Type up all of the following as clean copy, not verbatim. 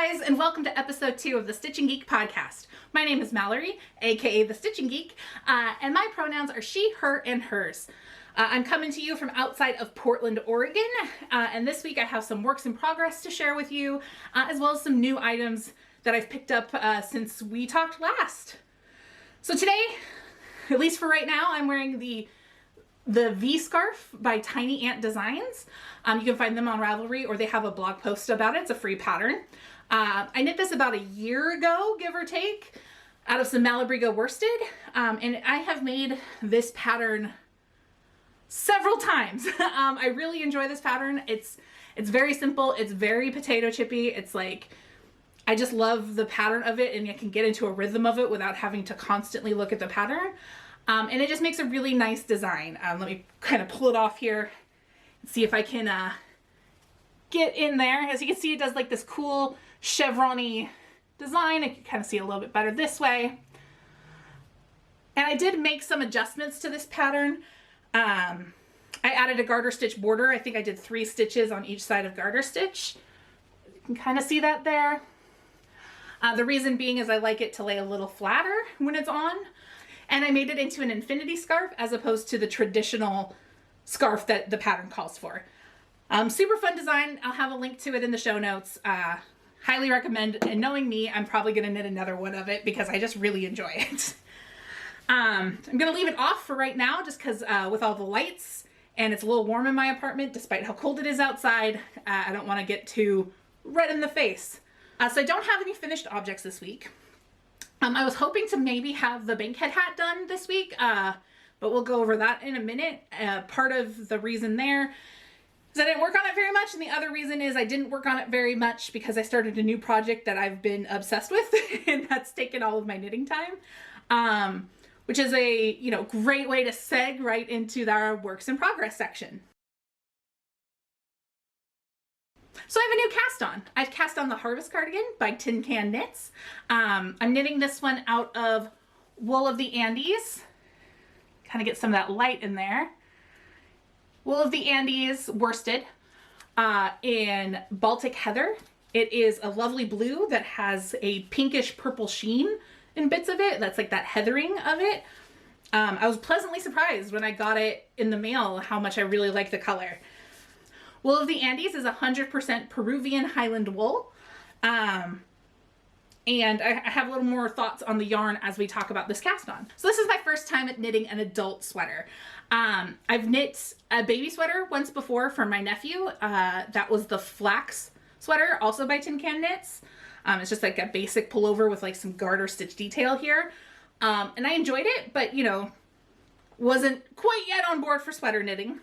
guys, and welcome to episode 2 of the Stitching Geek Podcast. My name is Mallory, aka the Stitching Geek, and my pronouns are she, her, and hers. I'm coming to you from outside of Portland, Oregon, and this week I have some works in progress to share with you, as well as some new items that I've picked up since we talked last. So today, at least for right now, I'm wearing the V scarf by Tiny Ant Designs. You can find them on Ravelry, or they have a blog post about it. It's a free pattern. I knit this about a year ago, give or take, out of some Malabrigo worsted, and I have made this pattern several times. I really enjoy this pattern. It's very simple. It's very potato chippy. It's like, I just love the pattern of it, and you can get into a rhythm of it without having to constantly look at the pattern. And it just makes a really nice design. Let me kind of pull it off here and see if I can get in there. As you can see, it does like this cool chevron-y design. I can kind of see it a little bit better this way. And I did make some adjustments to this pattern. I added a garter stitch border. I think I did 3 stitches on each side of garter stitch. You can kind of see that there. The reason being is I like it to lay a little flatter when it's on. And I made it into an infinity scarf as opposed to the traditional scarf that the pattern calls for. Super fun design. I'll have a link to it in the show notes. Highly recommend. And knowing me, I'm probably going to knit another one of it because I just really enjoy it. I'm going to leave it off for right now just because with all the lights and it's a little warm in my apartment despite how cold it is outside, I don't want to get too red in the face. So I don't have any finished objects this week. I was hoping to maybe have the Bankhead hat done this week, but we'll go over that in a minute. Part of the reason there is I didn't work on it very much, and the other reason is I didn't work on it very much because I started a new project that I've been obsessed with, and that's taken all of my knitting time, which is a great way to seg right into our works in progress section. So I have a new cast on. I've cast on the Harvest Cardigan by Tin Can Knits. I'm knitting this one out of Wool of the Andes. Kind of get some of that light in there. Wool of the Andes worsted in Baltic Heather. It is a lovely blue that has a pinkish purple sheen in bits of it. That's like that heathering of it. I was pleasantly surprised when I got it in the mail how much I really like the color. Wool of the Andes is 100% Peruvian Highland wool. And I have a little more thoughts on the yarn as we talk about this cast on. So this is my first time at knitting an adult sweater. I've knit a baby sweater once before for my nephew. That was the flax sweater, also by Tin Can Knits. It's just like a basic pullover with like some garter stitch detail here. And I enjoyed it, but wasn't quite yet on board for sweater knitting.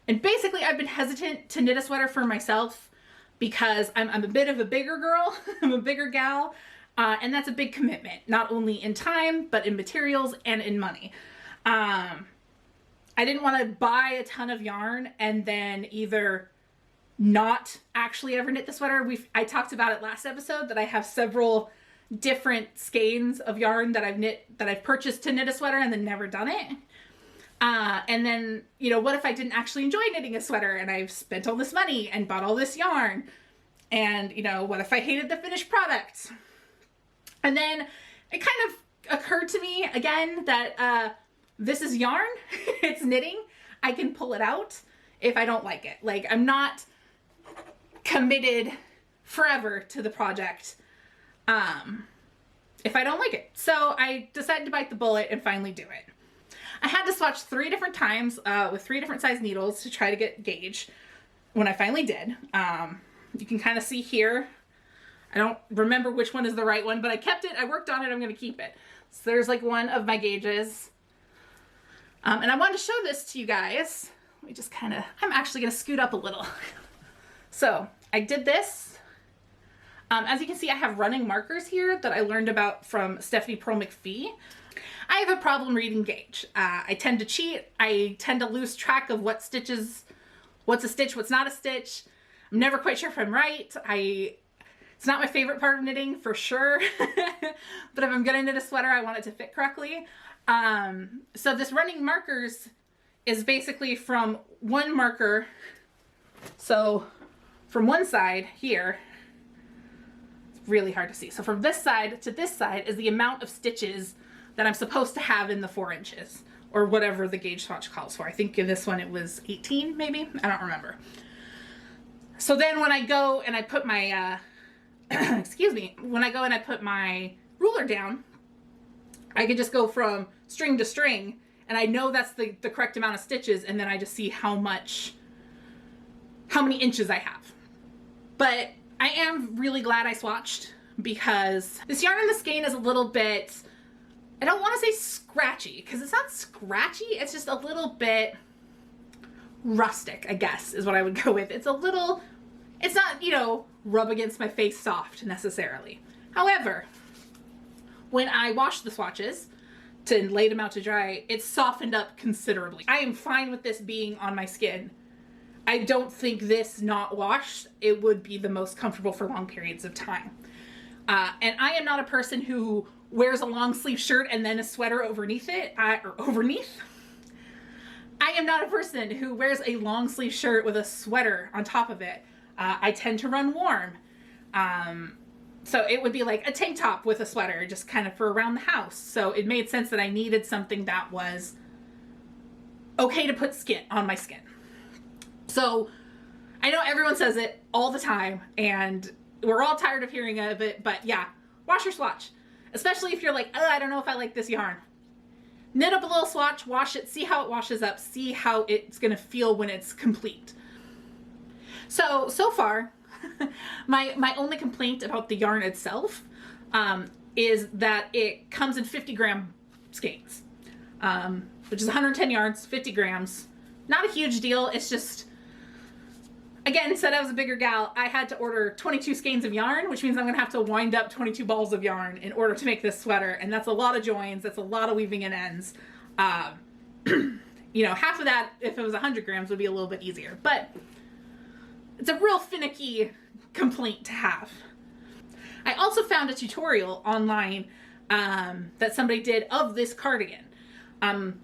And basically I've been hesitant to knit a sweater for myself because I'm a bit of a bigger girl, I'm a bigger gal, and that's a big commitment, not only in time, but in materials and in money. I didn't want to buy a ton of yarn and then either not actually ever knit the sweater. I talked about it last episode that I have several different skeins of yarn that I've purchased to knit a sweater and then never done it. And then, what if I didn't actually enjoy knitting a sweater and I've spent all this money and bought all this yarn? And, what if I hated the finished product? And then it kind of occurred to me again that this is yarn, it's knitting. I can pull it out if I don't like it. Like, I'm not committed forever to the project if I don't like it. So I decided to bite the bullet and finally do it. I had to swatch 3 different times with 3 different size needles to try to get gauge when I finally did. You can kind of see here, I don't remember which one is the right one, but I kept it, I worked on it, I'm going to keep it. So there's like one of my gauges. And I wanted to show this to you guys. Let me just I'm actually going to scoot up a little. So I did this. As you can see, I have running markers here that I learned about from Stephanie Pearl McPhee. I have a problem reading gauge. I tend to cheat. I tend to lose track of what's a stitch, what's not a stitch. I'm never quite sure if I'm right. It's not my favorite part of knitting for sure, but if I'm gonna knit a sweater, I want it to fit correctly. So this running markers is basically from one marker. So from one side here, really hard to see. So from this side to this side is the amount of stitches that I'm supposed to have in the 4 inches, or whatever the gauge swatch calls for. I think in this one it was 18 maybe, I don't remember. So then when I go and I put my, excuse me, when I go and I put my ruler down, I can just go from string to string, and I know that's the correct amount of stitches, and then I just see how many inches I have. But I am really glad I swatched, because this yarn in the skein is a little bit, I don't want to say scratchy, because it's not scratchy, it's just a little bit rustic, I guess, is what I would go with. It's a little, it's not, you know, rub against my face soft necessarily. However, when I washed the swatches to lay them out to dry, it softened up considerably. I am fine with this being on my skin. I don't think this not washed, it would be the most comfortable for long periods of time. And I am not a person who wears a long sleeve shirt and then a sweater underneath it, or overneath. I am not a person who wears a long sleeve shirt with a sweater on top of it. I tend to run warm. So it would be like a tank top with a sweater, just kind of for around the house. So it made sense that I needed something that was okay to put on my skin. So I know everyone says it all the time, and we're all tired of hearing of it, but yeah, wash your swatch. Especially if you're like, oh, I don't know if I like this yarn. Knit up a little swatch, wash it, see how it washes up, see how it's gonna feel when it's complete. So far, my only complaint about the yarn itself is that it comes in 50 gram skeins, which is 110 yards, 50 grams. Not a huge deal, it's just, again, said I was a bigger gal, I had to order 22 skeins of yarn, which means I'm gonna have to wind up 22 balls of yarn in order to make this sweater, and that's a lot of joins, that's a lot of weaving in ends. You know, half of that, if it was 100 grams, would be a little bit easier, but it's a real finicky complaint to have. I also found a tutorial online that somebody did of this cardigan,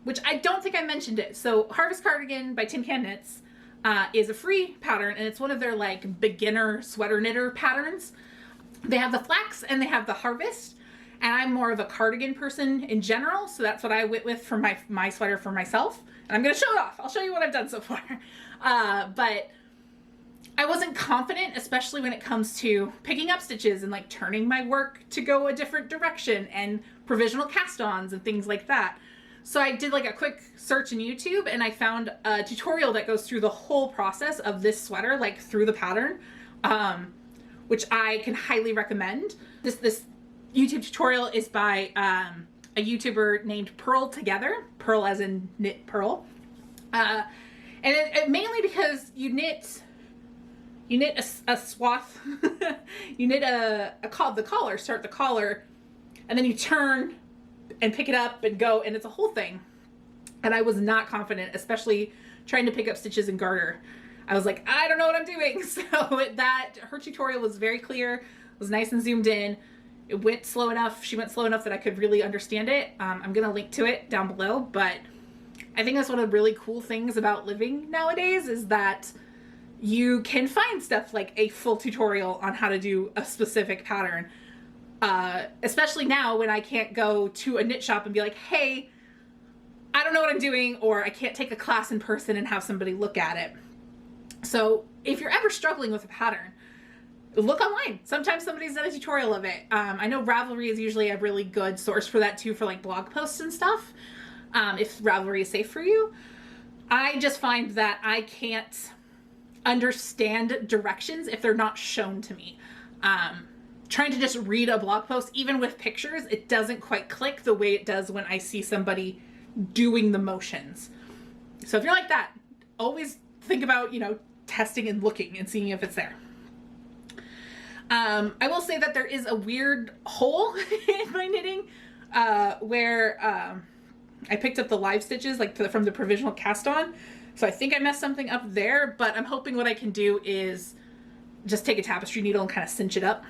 which I don't think I mentioned it. So Harvest Cardigan by Tin Can Knits is a free pattern, and it's one of their like beginner sweater knitter patterns. They have the flax and they have the harvest, and I'm more of a cardigan person in general, so that's what I went with for my sweater for myself. And I'm gonna show it off. I'll show you what I've done so far. But I wasn't confident, especially when it comes to picking up stitches and like turning my work to go a different direction and provisional cast-ons and things like that. So I did like a quick search in YouTube, and I found a tutorial that goes through the whole process of this sweater, like through the pattern, which I can highly recommend. This YouTube tutorial is by a YouTuber named Purl Together, Purl as in knit pearl, and it mainly because you knit a swath, you knit the collar, start the collar, and then you turn and pick it up and go, and it's a whole thing. And I was not confident, especially trying to pick up stitches and garter. I was like, I don't know what I'm doing. So her tutorial was very clear, was nice and zoomed in. It went slow enough. She went slow enough that I could really understand it. I'm gonna link to it down below, but I think that's one of the really cool things about living nowadays is that you can find stuff like a full tutorial on how to do a specific pattern. Especially now when I can't go to a knit shop and be like, hey, I don't know what I'm doing, or I can't take a class in person and have somebody look at it. So if you're ever struggling with a pattern, look online. Sometimes somebody's done a tutorial of it. I know Ravelry is usually a really good source for that too, for like blog posts and stuff, if Ravelry is safe for you. I just find that I can't understand directions if they're not shown to me. Trying to just read a blog post, even with pictures, it doesn't quite click the way it does when I see somebody doing the motions. So if you're like that, always think about, you know, testing and looking and seeing if it's there. I will say that there is a weird hole in my knitting where I picked up the live stitches like from the provisional cast on. So I think I messed something up there, but I'm hoping what I can do is just take a tapestry needle and kind of cinch it up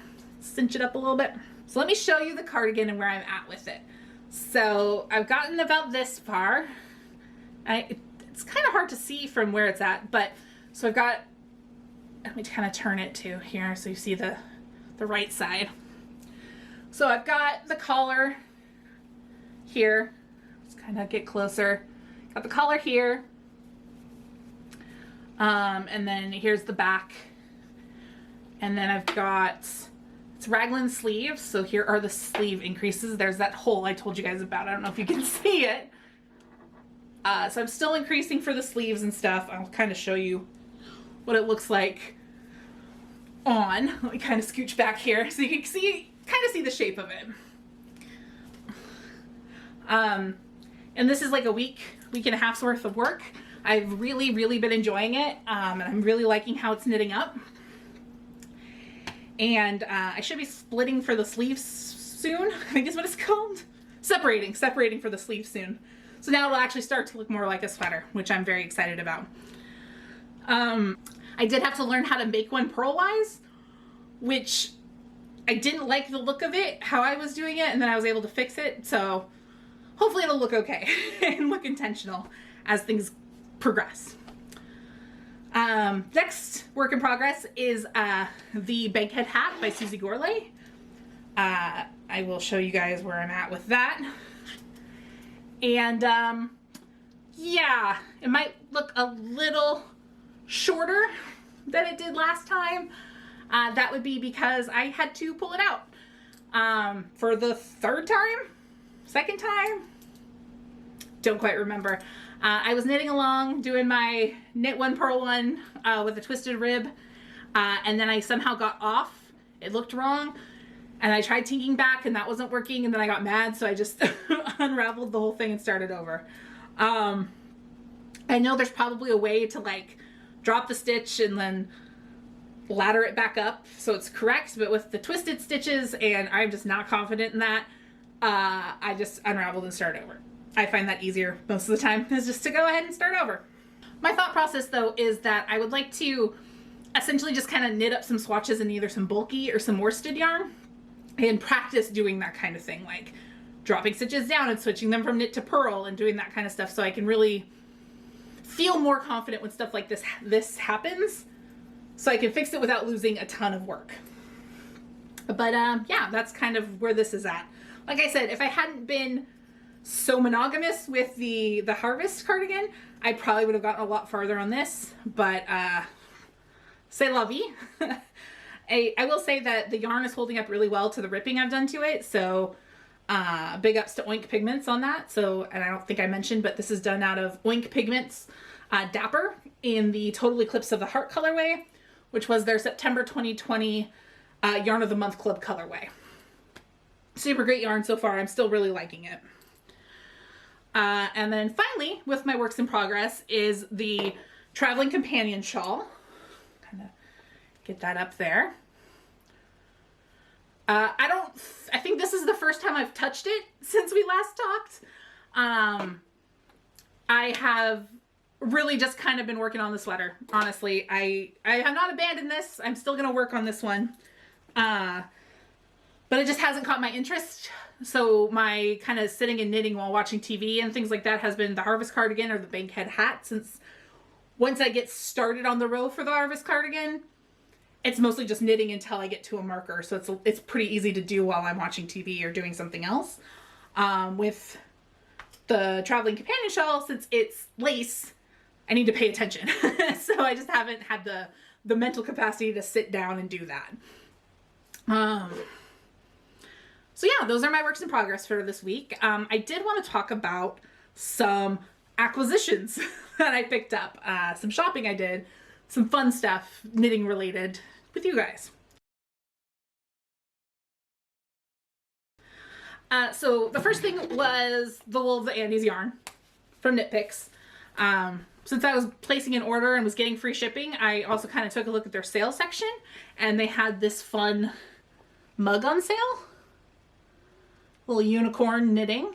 a little bit. So let me show you the cardigan and where I'm at with it. So I've gotten about this far. It's kind of hard to see from where it's at, but so I've got, let me kind of turn it to here so you see the right side. So I've got the collar here. Let's kind of get closer. Got the collar here. And then here's the back. And then I've got, it's raglan sleeves. So here are the sleeve increases. There's that hole I told you guys about. I don't know if you can see it. So I'm still increasing for the sleeves and stuff. I'll kind of show you what it looks like on. Let me kind of scooch back here so you can see, kind of see the shape of it. And this is like a week and a half's worth of work. I've really, really been enjoying it. And I'm really liking how it's knitting up. And I should be splitting for the sleeves soon, I think is what it's called. Separating for the sleeves soon. So now it'll actually start to look more like a sweater, which I'm very excited about. I did have to learn how to make one purlwise, which I didn't like the look of it, how I was doing it, and then I was able to fix it. So hopefully it'll look okay and look intentional as things progress. Next work in progress is the Bankhead hat by Susie Gourlay. I will show you guys where I'm at with that. And yeah, it might look a little shorter than it did last time. That would be because I had to pull it out for the second time, don't quite remember. I was knitting along, doing my knit one, purl one with a twisted rib, and then I somehow got off. It looked wrong, and I tried tinking back, and that wasn't working, and then I got mad, so I just unraveled the whole thing and started over. I know there's probably a way to like drop the stitch and then ladder it back up so it's correct, but with the twisted stitches, and I'm just not confident in that, I just unraveled and started over. I find that easier most of the time, is just to go ahead and start over. My thought process though is that I would like to essentially just kind of knit up some swatches in either some bulky or some worsted yarn and practice doing that kind of thing, like dropping stitches down and switching them from knit to purl and doing that kind of stuff, so I can really feel more confident when stuff like this happens, so I can fix it without losing a ton of work. But yeah, that's kind of where this is at. Like I said, if I hadn't been so monogamous with the Harvest cardigan, I probably would have gotten a lot farther on this, but c'est la vie. I will say that the yarn is holding up really well to the ripping I've done to it, so big ups to Oink Pigments on that. So, and I don't think I mentioned, but this is done out of Oink Pigments Dapper in the Total Eclipse of the Heart colorway, which was their September 2020 Yarn of the Month Club colorway. Super great yarn so far. I'm still really liking it. And then finally, with my works in progress, is the Traveling Companion Shawl. Kind of get that up there. I think this is the first time I've touched it since we last talked. I have really just kind of been working on the sweater. Honestly, I have not abandoned this. I'm still going to work on this one. But it just hasn't caught my interest. So my kind of sitting and knitting while watching TV and things like that has been the Harvest cardigan or the Bankhead hat, since once I get started on the row for the Harvest cardigan, it's mostly just knitting until I get to a marker. So it's pretty easy to do while I'm watching TV or doing something else. With the Traveling Companion Shawl, since it's lace, I need to pay attention. So I just haven't had the mental capacity to sit down and do that. So yeah, those are my works in progress for this week. I did want to talk about some acquisitions that I picked up, some shopping I did, some fun stuff, knitting related, with you guys. So the first thing was the Wool of the Andes yarn from Knit Picks. Since I was placing an order and was getting free shipping, I also kind of took a look at their sales section, and they had this fun mug on sale. Little unicorn knitting.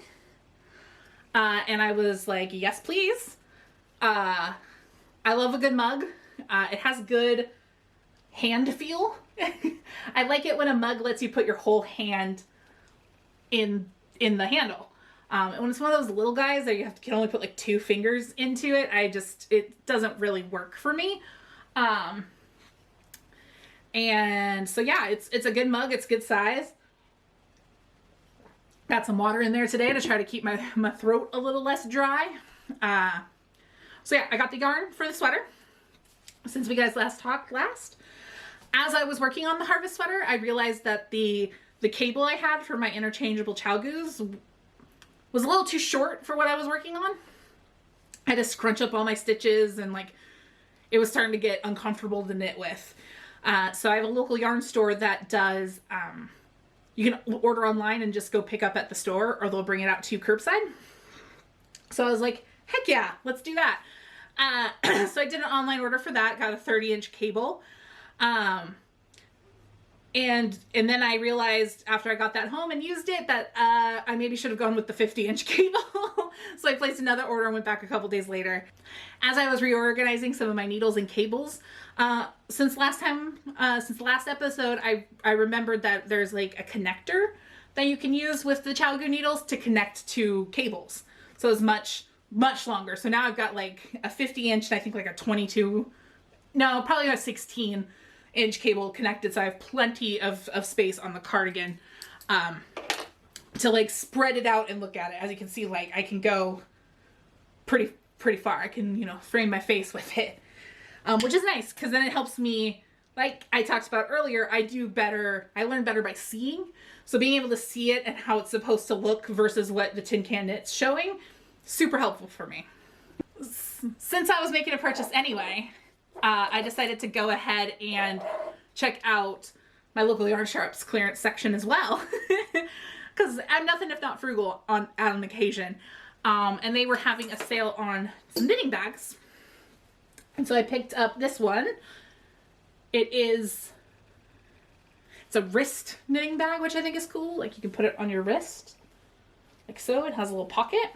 And I was like, yes, please. I love a good mug. It has good hand feel. I like it when a mug lets you put your whole hand in the handle. And when it's one of those little guys that you can only put like 2 fingers into it, it doesn't really work for me. And so yeah, it's a good mug. It's good size. Got some water in there today to try to keep my throat a little less dry. So yeah, I got the yarn for the sweater since we guys talked last. As I was working on the harvest sweater, I realized that the cable I had for my interchangeable chalgoos was a little too short for what I was working on. I had to scrunch up all my stitches and like it was starting to get uncomfortable to knit with. So I have a local yarn store that does, you can order online and just go pick up at the store, or they'll bring it out to you curbside. So I was like, heck yeah, let's do that. So I did an online order for that, got a 30-inch cable. And then I realized after I got that home and used it that I maybe should have gone with the 50-inch cable. So I placed another order and went back a couple days later. As I was reorganizing some of my needles and cables, since the last episode, I remembered that there's like a connector that you can use with the chalgoo needles to connect to cables. So it's much longer. So now I've got like a 50-inch and I think like a 22, no, probably a 16-inch cable connected. So I have plenty of space on the cardigan to like spread it out and look at it. As you can see, like I can go pretty far. I can, frame my face with it, which is nice because then it helps me, like I talked about earlier, I learn better by seeing. So being able to see it and how it's supposed to look versus what the tin can knit's showing, super helpful for me. Since I was making a purchase anyway, I decided to go ahead and check out my local yarn shop's clearance section as well. Because I'm nothing if not frugal on occasion. And they were having a sale on some knitting bags. And so I picked up this one. It's a wrist knitting bag, which I think is cool. Like you can put it on your wrist, like so. It has a little pocket.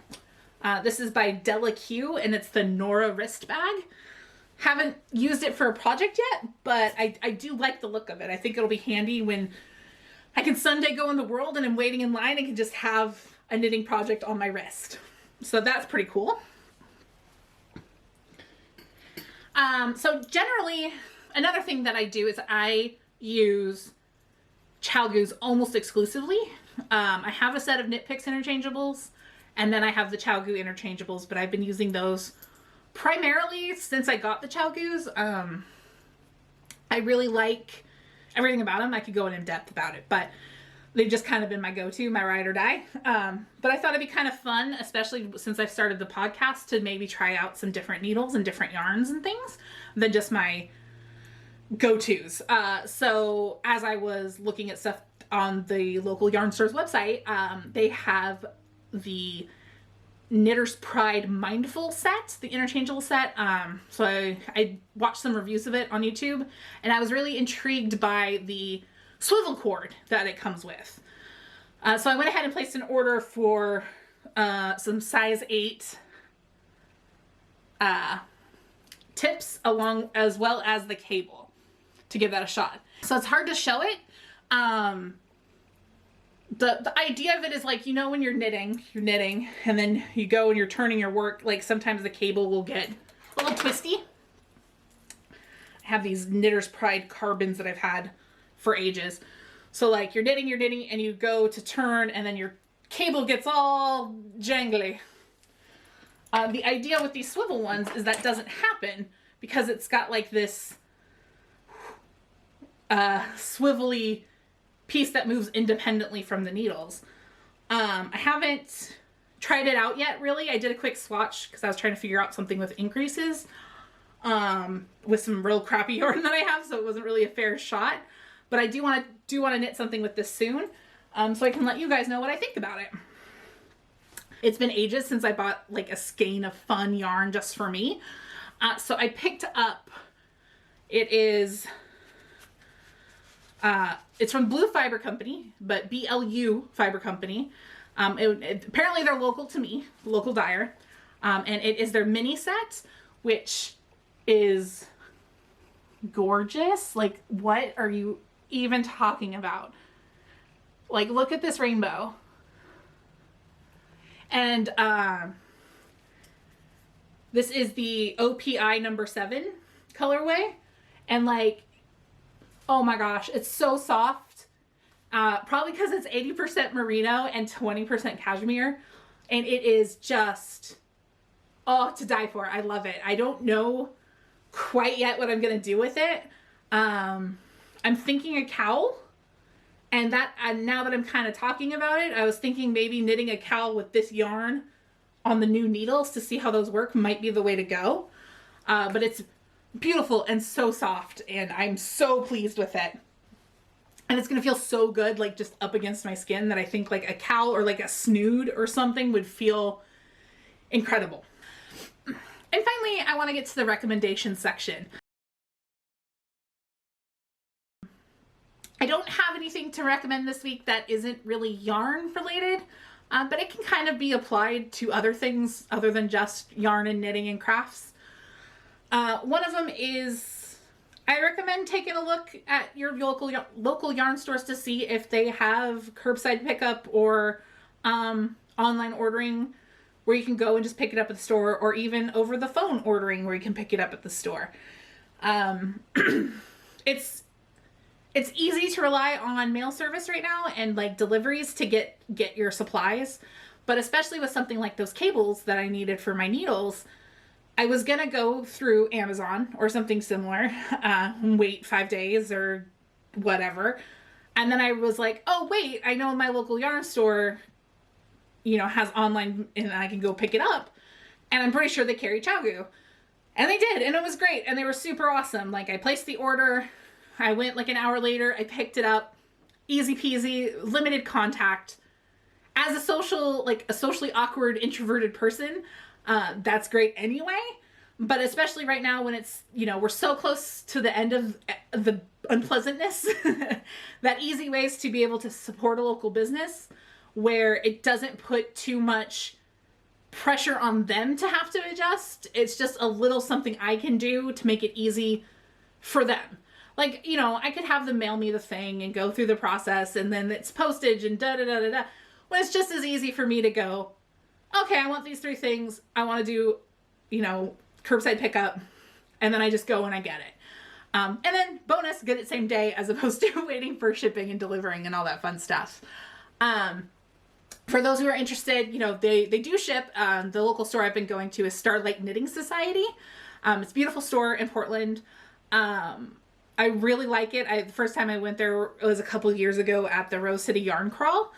This is by Della Q, and it's the Nora wrist bag. Haven't used it for a project yet, but I do like the look of it. I think it'll be handy when I can someday go in the world and I'm waiting in line and can just have a knitting project on my wrist. So that's pretty cool. So generally, another thing that I do is I use chalgoos almost exclusively. I have a set of Knit Picks interchangeables, and then I have the chalgoo interchangeables, but I've been using those primarily since I got the chalgoos. I really like everything about them. I could go in depth about it, but they've just kind of been my go-to, my ride or die. But I thought it'd be kind of fun, especially since I've started the podcast, to maybe try out some different needles and different yarns and things than just my go-tos. So as I was looking at stuff on the local yarn store's website, they have the Knitter's Pride Mindful set, the interchangeable set. So I watched some reviews of it on YouTube, and I was really intrigued by the swivel cord that it comes with. So I went ahead and placed an order for some size 8 tips as well as the cable to give that a shot. So it's hard to show it. The idea of it is like, when you're knitting and then you go and you're turning your work, like sometimes the cable will get a little twisty. I have these Knitter's Pride carbons that I've had for ages. So like you're knitting and you go to turn and then your cable gets all jangly. The idea with these swivel ones is that doesn't happen because it's got like this swivelly piece that moves independently from the needles. I haven't tried it out yet, really. I did a quick swatch because I was trying to figure out something with increases with some real crappy yarn that I have, so it wasn't really a fair shot. But I do want to knit something with this soon, so I can let you guys know what I think about it. It's been ages since I bought like a skein of fun yarn just for me. So I picked up, it's from Blue Fiber Company, but BLU Fiber Company. Apparently they're local to me, local dyer. And it is their mini set, which is gorgeous. Like, what are you even talking about? Like, look at this rainbow. And this is the OPI number 7 colorway. And like, oh my gosh, it's so soft. probably because it's 80% merino and 20% cashmere. And it is just, oh, to die for. I love it. I don't know quite yet what I'm going to do with it. I'm thinking a cowl. And now that I'm kind of talking about it, I was thinking maybe knitting a cowl with this yarn on the new needles to see how those work might be the way to go. But it's beautiful and so soft, and I'm so pleased with it. And it's going to feel so good, like just up against my skin, that I think like a cowl or like a snood or something would feel incredible. And finally, I want to get to the recommendation section. I don't have anything to recommend this week that isn't really yarn related, but it can kind of be applied to other things other than just yarn and knitting and crafts. One of them is, I recommend taking a look at your local yarn stores to see if they have curbside pickup or online ordering where you can go and just pick it up at the store, or even over the phone ordering where you can pick it up at the store. It's easy to rely on mail service right now and like deliveries to get your supplies, but especially with something like those cables that I needed for my needles, I was gonna go through Amazon or something similar, wait 5 days or whatever. And then I was like, oh wait, I know my local yarn store, has online and I can go pick it up. And I'm pretty sure they carry Chagu. And they did, and it was great. And they were super awesome. Like, I placed the order, I went like an hour later, I picked it up, easy peasy, limited contact. As a socially awkward, introverted person, that's great anyway. But especially right now when it's, we're so close to the end of the unpleasantness, that easy ways to be able to support a local business where it doesn't put too much pressure on them to have to adjust. It's just a little something I can do to make it easy for them. Like, I could have them mail me the thing and go through the process, and then it's postage and da-da-da-da-da. When it's just as easy for me to go, okay, I want these 3 things. I want to do, curbside pickup. And then I just go and I get it. And then bonus, get it same day as opposed to waiting for shipping and delivering and all that fun stuff. For those who are interested, they do ship. The local store I've been going to is Starlight Knitting Society. It's a beautiful store in Portland. I really like it. The first time I went there was a couple of years ago at the Rose City Yarn Crawl,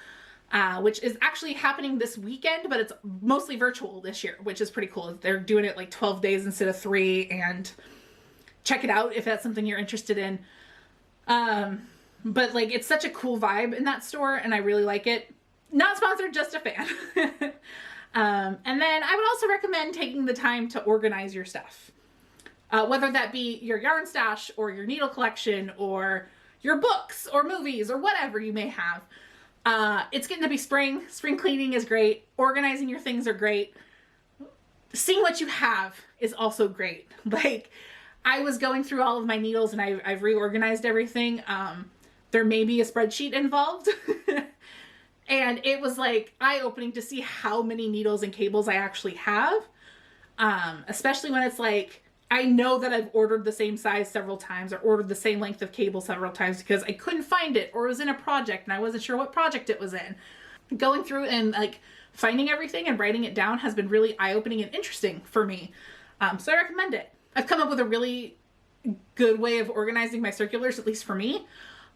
which is actually happening this weekend, but it's mostly virtual this year, which is pretty cool. They're doing it like 12 days instead of 3, and check it out if that's something you're interested in. But like, it's such a cool vibe in that store, and I really like it. Not sponsored, just a fan. And then I would also recommend taking the time to organize your stuff. Whether that be your yarn stash or your needle collection or your books or movies or whatever you may have. It's getting to be spring. Spring cleaning is great. Organizing your things are great. Seeing what you have is also great. Like, I was going through all of my needles and I've reorganized everything. There may be a spreadsheet involved. And it was like eye-opening to see how many needles and cables I actually have. Especially when it's like, I know that I've ordered the same size several times or ordered the same length of cable several times because I couldn't find it or it was in a project and I wasn't sure what project it was in. Going through and like finding everything and writing it down has been really eye-opening and interesting for me. So I recommend it. I've come up with a really good way of organizing my circulars, at least for me.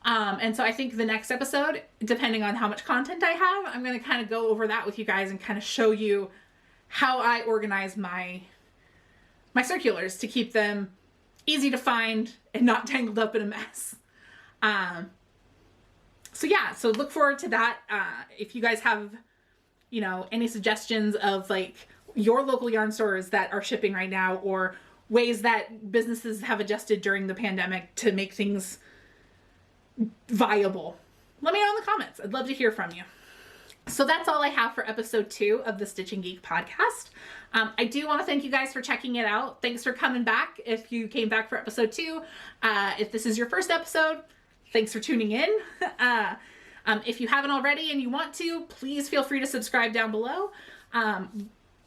And so I think the next episode, depending on how much content I have, I'm going to kind of go over that with you guys and kind of show you how I organize my circulars to keep them easy to find and not tangled up in a mess. So look forward to that. If you guys have, any suggestions of like your local yarn stores that are shipping right now or ways that businesses have adjusted during the pandemic to make things viable, let me know in the comments. I'd love to hear from you. So that's all I have for episode 2 of the Stitching Geek podcast. I do want to thank you guys for checking it out. Thanks for coming back. If you came back for episode 2, if this is your first episode, thanks for tuning in. If you haven't already and you want to, please feel free to subscribe down below.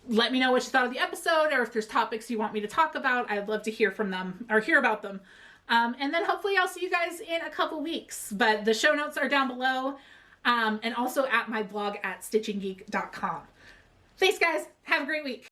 Let me know what you thought of the episode or if there's topics you want me to talk about. I'd love to hear from them or hear about them. And then hopefully I'll see you guys in a couple weeks. But the show notes are down below, and also at my blog at stitchinggeek.com. Thanks, guys. Have a great week.